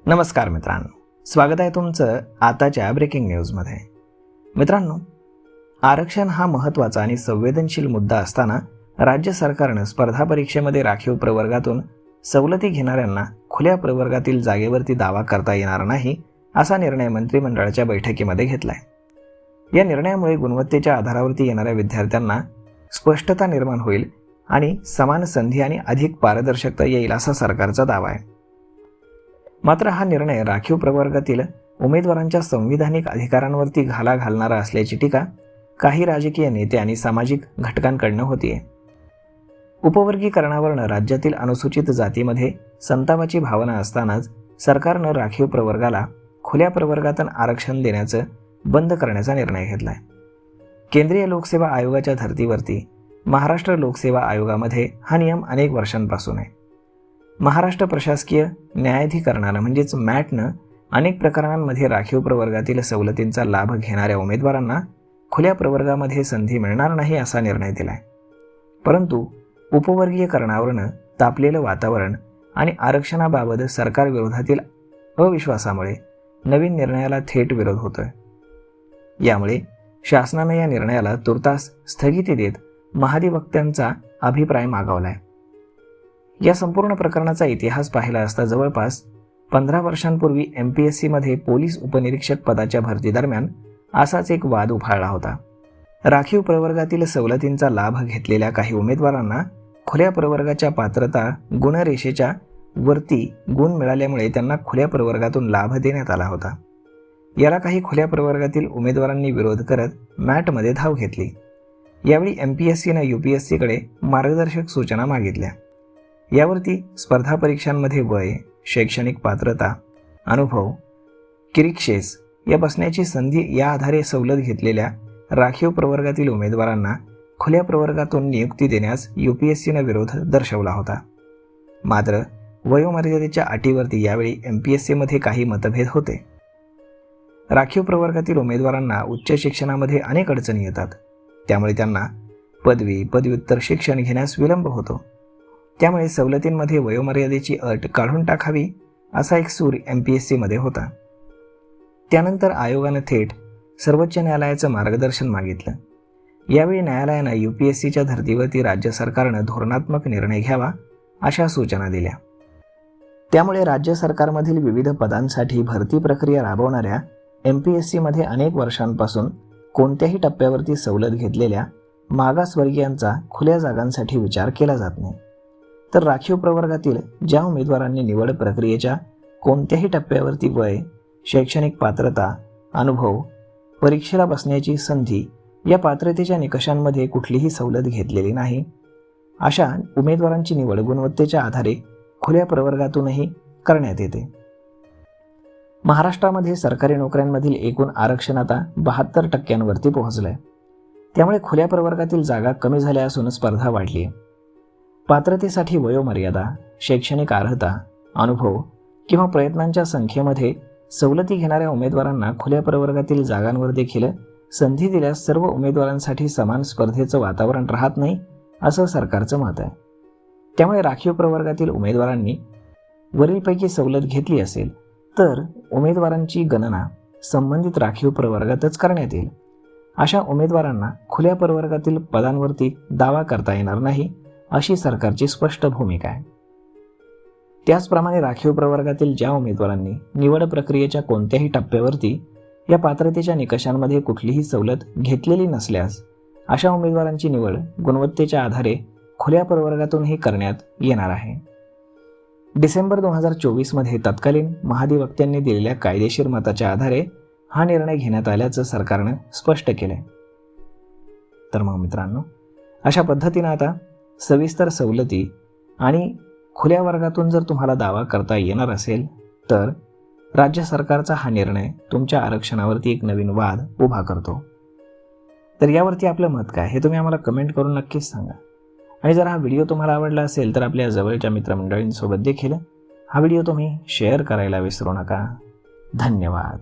नमस्कार मित्रांनो, स्वागत आहे तुमचं आताच्या ब्रेकिंग न्यूजमध्ये. मित्रांनो, आरक्षण हा महत्त्वाचा आणि संवेदनशील मुद्दा असताना राज्य सरकारनं स्पर्धा परीक्षेमध्ये राखीव प्रवर्गातून सवलती घेणाऱ्यांना खुल्या प्रवर्गातील जागेवरती दावा करता येणार नाही असा निर्णय मंत्रिमंडळाच्या बैठकीमध्ये घेतलाय. या निर्णयामुळे गुणवत्तेच्या आधारावरती येणाऱ्या विद्यार्थ्यांना स्पष्टता निर्माण होईल आणि समान संधी आणि अधिक पारदर्शकता येईल असा सरकारचा दावा आहे. मात्र हा निर्णय राखीव प्रवर्गातील उमेदवारांच्या संविधानिक अधिकारांवरती घाला घालणारा असल्याची टीका काही राजकीय नेते आणि सामाजिक घटकांकडनं होतीये. उपवर्गीकरणावरनं राज्यातील अनुसूचित जातीमध्ये संतापाची भावना असतानाच सरकारनं राखीव प्रवर्गाला खुल्या प्रवर्गातून आरक्षण देण्याचं बंद करण्याचा निर्णय घेतलाय. केंद्रीय लोकसेवा आयोगाच्या धर्तीवरती महाराष्ट्र लोकसेवा आयोगामध्ये हा नियम अनेक वर्षांपासून आहे. महाराष्ट्र प्रशासकीय न्यायाधिकरणानं म्हणजेच मॅटनं अनेक प्रकरणांमध्ये राखीव प्रवर्गातील सवलतींचा लाभ घेणाऱ्या उमेदवारांना खुल्या प्रवर्गामध्ये संधी मिळणार नाही असा निर्णय दिलाय. परंतु उपवर्गीयकरणावरनं तापलेलं वातावरण आणि आरक्षणाबाबत सरकारविरोधातील अविश्वासामुळे नवीन निर्णयाला थेट विरोध होतोय. यामुळे शासनानं या निर्णयाला तुर्तास स्थगिती देत महाधिवक्त्यांचा अभिप्राय मागवलाय. या संपूर्ण प्रकरणाचा इतिहास पाहिला असता जवळपास 15 वर्षांपूर्वी MPSCमध्ये पोलीस उपनिरीक्षक पदाच्या भरतीदरम्यान असाच एक वाद उफाळला होता. राखीव प्रवर्गातील सवलतींचा लाभ घेतलेल्या काही उमेदवारांना खुल्या प्रवर्गाच्या पात्रता गुणरेषेच्या वरती गुण मिळाल्यामुळे त्यांना खुल्या प्रवर्गातून लाभ देण्यात आला होता. याला काही खुल्या प्रवर्गातील उमेदवारांनी विरोध करत मॅटमध्ये धाव घेतली. यावेळी MPSCनं UPSCकडे मार्गदर्शक सूचना मागितल्या. यावरती स्पर्धा परीक्षांमध्ये वय, शैक्षणिक पात्रता, अनुभव, किरिक्षेस या बसण्याची संधी या आधारे सवलत घेतलेल्या राखीव प्रवर्गातील उमेदवारांना खुल्या प्रवर्गातून नियुक्ती देण्यास UPSCनं विरोध दर्शवला होता. मात्र वयोमर्यादेच्या अटीवरती यावेळी MPSCमध्ये काही मतभेद होते. राखीव प्रवर्गातील उमेदवारांना उच्च शिक्षणामध्ये अनेक अडचणी येतात. त्यामुळे त्यांना पदवी, पदव्युत्तर शिक्षण घेण्यास विलंब होतो. त्यामुळे सवलतींमध्ये वयोमर्यादेची अट काढून टाकावी असा एक सूर MPSCमध्ये होता. त्यानंतर आयोगानं थेट सर्वोच्च न्यायालयाचं मार्गदर्शन मागितलं. यावेळी न्यायालयानं UPSCच्या धर्तीवरती राज्य सरकारनं धोरणात्मक निर्णय घ्यावा अशा सूचना दिल्या. त्यामुळे राज्य सरकारमधील विविध पदांसाठी भरती प्रक्रिया राबवणाऱ्या MPSCमध्ये अनेक वर्षांपासून कोणत्याही टप्प्यावरती सवलत घेतलेल्या मागासवर्गीयांचा खुल्या जागांसाठी विचार केला जात नाही. तर राखीव प्रवर्गातील ज्या उमेदवारांनी निवड प्रक्रियेच्या कोणत्याही टप्प्यावरती वय, शैक्षणिक पात्रता, अनुभव, परीक्षेला बसण्याची संधी या पात्रतेच्या निकषांमध्ये कुठलीही सवलत घेतलेली नाही, अशा उमेदवारांची निवड गुणवत्तेच्या आधारे खुल्या प्रवर्गातूनही करण्यात येते. महाराष्ट्रामध्ये सरकारी नोकऱ्यांमधील एकूण आरक्षण आता 72% पोहोचलंय. त्यामुळे खुल्या प्रवर्गातील जागा कमी झाल्या असून स्पर्धा वाढली आहे. पात्रतेसाठी वयोमर्यादा, शैक्षणिक अर्हता, अनुभव किंवा प्रयत्नांच्या संख्येमध्ये सवलती घेणाऱ्या उमेदवारांना खुल्या प्रवर्गातील जागांवर देखील संधी दिल्यास सर्व उमेदवारांसाठी समान स्पर्धेचं वातावरण राहत नाही असं सरकारचं मत आहे. त्यामुळे राखीव प्रवर्गातील उमेदवारांनी वरीलपैकी सवलत घेतली असेल तर उमेदवारांची गणना संबंधित राखीव प्रवर्गातच करण्यात येईल. अशा उमेदवारांना खुल्या प्रवर्गातील पदांवरती दावा करता येणार नाही अशी सरकारची स्पष्ट भूमिका आहे. त्याचप्रमाणे राखीव प्रवर्गातील ज्या उमेदवारांनी निवड प्रक्रियेच्या कोणत्याही टप्प्यावरती या पात्रतेच्या निकषांमध्ये कुठलीही सवलत घेतलेली नसल्यास अशा उमेदवारांची निवड गुणवत्तेच्या आधारे खुल्या प्रवर्गातूनही करण्यात येणार आहे. डिसेंबर 2024मध्ये तत्कालीन महाधिवक्त्यांनी दिलेल्या कायदेशीर मताच्या आधारे हा निर्णय घेण्यात आल्याचं सरकारनं स्पष्ट केलंय. तर मग मित्रांनो, अशा पद्धतीनं आता सविस्तर सवलती आणि खुल्या वर्गातून जर तुम्हाला दावा करता येणार असेल तर राज्य सरकारचा हा निर्णय तुमच्या आरक्षणावरती एक नवीन वाद उभा करतो. तर यावरती आपलं मत काय हे तुम्ही आम्हाला कमेंट करून नक्कीच सांगा. आणि जर हा व्हिडिओ तुम्हाला आवडला असेल तर आपल्या जवळच्या मित्रमंडळींसोबत देखील हा व्हिडिओ तुम्ही शेअर करायला विसरू नका. धन्यवाद.